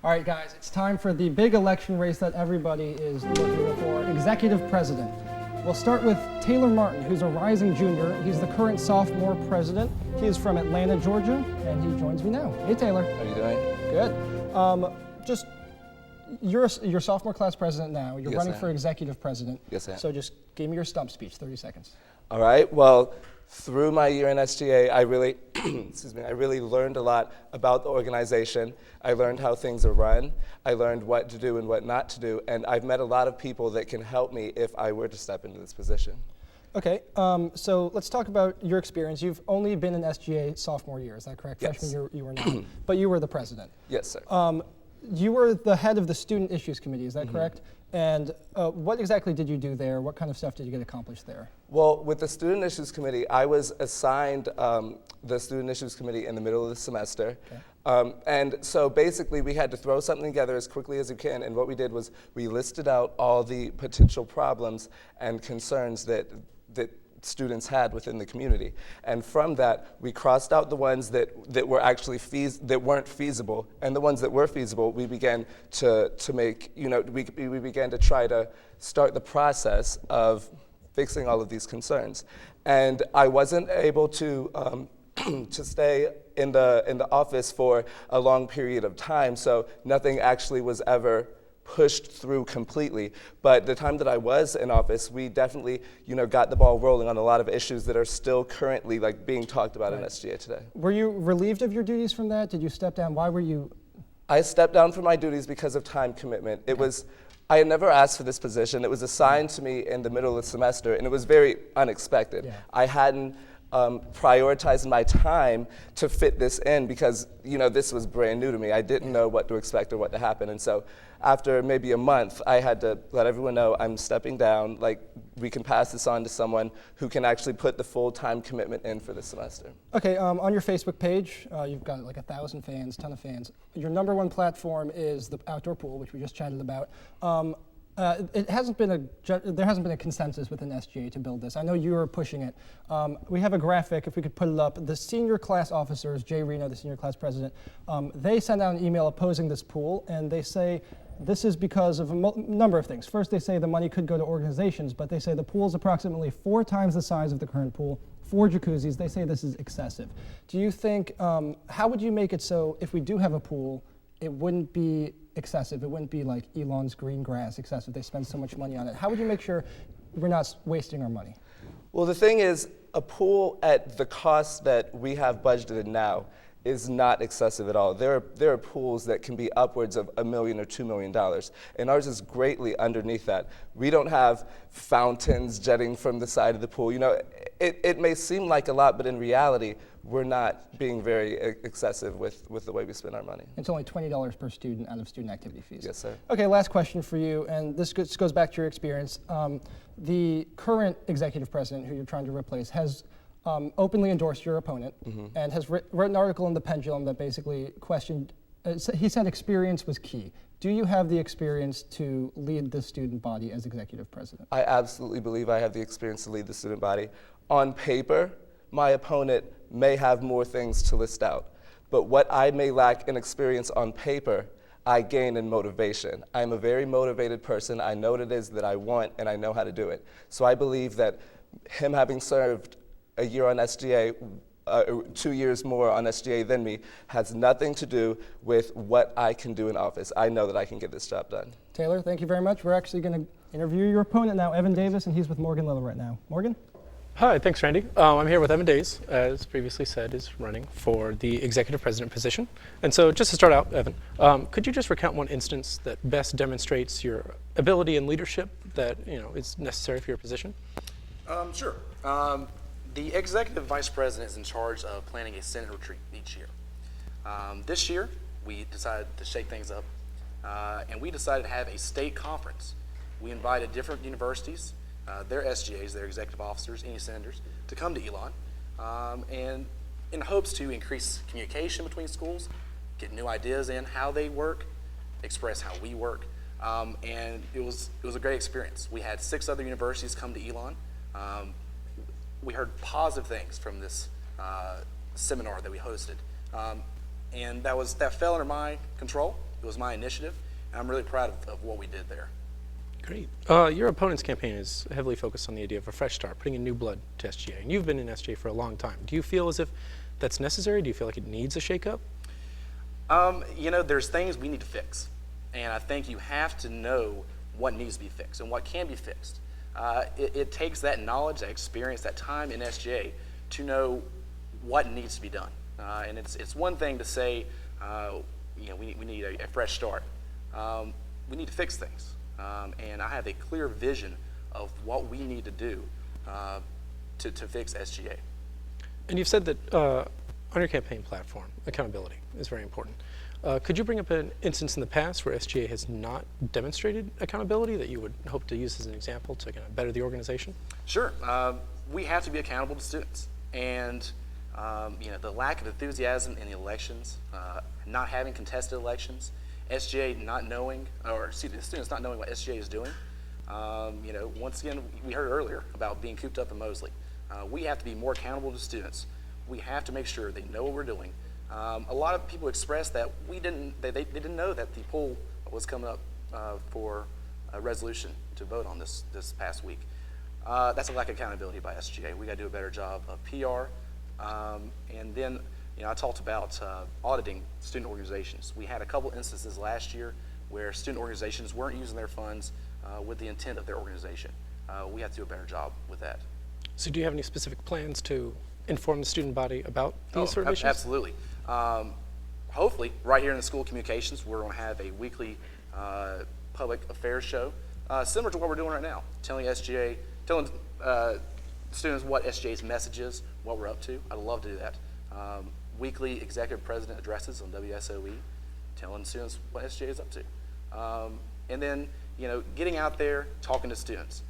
All right, guys, it's time for the big election race that everybody is looking for, Executive President. We'll start with Taylor Martin, who's a rising junior. He's the current sophomore president. He is from Atlanta, Georgia, and he joins me now. Hey, Taylor. How are you doing? Good. You're sophomore class president now. You're Yes, running I am. for executive president. Yes, I am. So just give me your stump speech, 30 seconds. All right. Well, through my year in SGA, I really, I really learned a lot about the organization. I learned how things are run. I learned what to do and what not to do. And I've met a lot of people that can help me if I were to step into this position. Okay, so let's talk about your experience. You've only been in SGA sophomore year, is that correct? Yes. Freshman year you were not, but you were the president. Yes, sir. You were the head of the Student Issues Committee, is that correct? And what exactly did you do there? What kind of stuff did you get accomplished there? Well, with the Student Issues Committee, I was assigned the Student Issues Committee in the middle of the semester. Okay. And so basically we had to throw something together as quickly as you can, and what we did was we listed out all the potential problems and concerns that students had within the community. And from that, we crossed out the ones that were actually that weren't feasible, and the ones that were feasible, we began to make, we began to try to start the process of fixing all of these concerns. And I wasn't able to to stay in the office for a long period of time, so nothing actually was ever pushed through completely. But the time that I was in office, we definitely, got the ball rolling on a lot of issues that are still currently being talked about in SGA today. Were you relieved of your duties from that? Did you step down? Why were you? I stepped down from my duties because of time commitment. I had never asked for this position. It was assigned to me in the middle of the semester, and it was very unexpected. Yeah. I hadn't prioritized my time to fit this in because, this was brand new to me. I didn't know what to expect or what to happen. And so after maybe a month, I had to let everyone know I'm stepping down. We can pass this on to someone who can actually put the full-time commitment in for the semester. Okay, on your Facebook page, you've got 1,000 fans, ton of fans. Your number one platform is the outdoor pool, which we just chatted about. There hasn't been a consensus within SGA to build this. I know you are pushing it. We have a graphic, if we could put it up. The senior class officers, Jay Reno, the senior class president, they sent out an email opposing this pool, and they say this is because of a number of things. First, they say the money could go to organizations, but they say the pool is approximately 4 times the size of the current pool, 4 jacuzzis. They say this is excessive. Do you think, how would you make it so if we do have a pool, it wouldn't be excessive? It wouldn't be like Elon's green grass excessive. They spend so much money on it. How would you make sure we're not wasting our money? Well, the thing is, a pool at the cost that we have budgeted now is not excessive at all. There are pools that can be upwards of $1 million or $2 million, and ours is greatly underneath that. We don't have fountains jetting from the side of the pool. It may seem like a lot, but in reality, we're not being very excessive with the way we spend our money. It's only $20 per student out of student activity fees. Yes, sir. Okay, last question for you, and this goes back to your experience. The current executive president, who you're trying to replace, has openly endorsed your opponent and has written an article in the Pendulum that basically questioned, he said experience was key. Do you have the experience to lead the student body as executive president? I absolutely believe I have the experience to lead the student body. On paper, my opponent may have more things to list out, but what I may lack in experience on paper, I gain in motivation. I'm a very motivated person. I know what it is that I want, and I know how to do it. So I believe that him having served a year on SGA, 2 years more on SGA than me, has nothing to do with what I can do in office. I know that I can get this job done. Taylor, thank you very much. We're actually going to interview your opponent now, Evan Davis, and he's with Morgan Lilla right now. Morgan? Hi, thanks, Randy. I'm here with Evan Davis, as previously said, is running for the executive president position. And so just to start out, Evan, could you just recount one instance that best demonstrates your ability and leadership that is necessary for your position? Sure. The executive vice president is in charge of planning a Senate retreat each year. This year, we decided to shake things up, and we decided to have a state conference. We invited different universities, their SGAs, their executive officers, any senators, to come to Elon, and in hopes to increase communication between schools, get new ideas in how they work, express how we work, and it was a great experience. We had 6 other universities come to Elon. We heard positive things from this seminar that we hosted, and that fell under my control, It was my initiative, and I'm really proud of what we did there. Great. Your opponent's campaign is heavily focused on the idea of a fresh start, putting in new blood to SGA. And you've been in SGA for a long time. Do you feel as if that's necessary? Do you feel like it needs a shakeup? There's things we need to fix. And I think you have to know what needs to be fixed and what can be fixed. It takes that knowledge, that experience, that time in SGA to know what needs to be done. And it's one thing to say, we need a fresh start. We need to fix things. And I have a clear vision of what we need to do to fix SGA. And you've said that on your campaign platform, accountability is very important. Could you bring up an instance in the past where SGA has not demonstrated accountability that you would hope to use as an example to kind of better the organization? Sure. We have to be accountable to students. And the lack of enthusiasm in the elections, not having contested elections, SGA not knowing, the students not knowing what SGA is doing. Once again, we heard earlier about being cooped up in Mosley. We have to be more accountable to students. We have to make sure they know what we're doing. A lot of people expressed that they didn't know that the poll was coming up for a resolution to vote on this past week. That's a lack of accountability by SGA. We got to do a better job of PR. And then, I talked about auditing student organizations. We had a couple instances last year where student organizations weren't using their funds with the intent of their organization. We have to do a better job with that. So do you have any specific plans to inform the student body about these sort of issues? Absolutely. Hopefully, right here in the School of Communications, we're going to have a weekly public affairs show, similar to what we're doing right now, telling students what SGA's message is, what we're up to. I'd love to do that. Weekly executive president addresses on WSOE, telling students what SGA is up to. And then, getting out there, talking to students,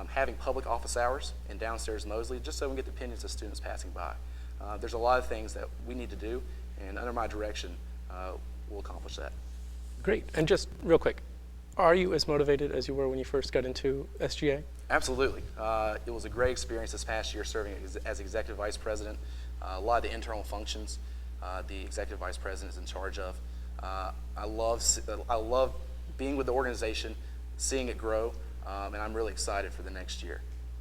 having public office hours in downstairs Mosley, just so we can get the opinions of students passing by. There's a lot of things that we need to do, and under my direction, we'll accomplish that. Great. And just real quick, are you as motivated as you were when you first got into SGA? Absolutely. It was a great experience this past year serving as Executive Vice President. A lot of the internal functions the Executive Vice President is in charge of. I love being with the organization, seeing it grow, and I'm really excited for the next year.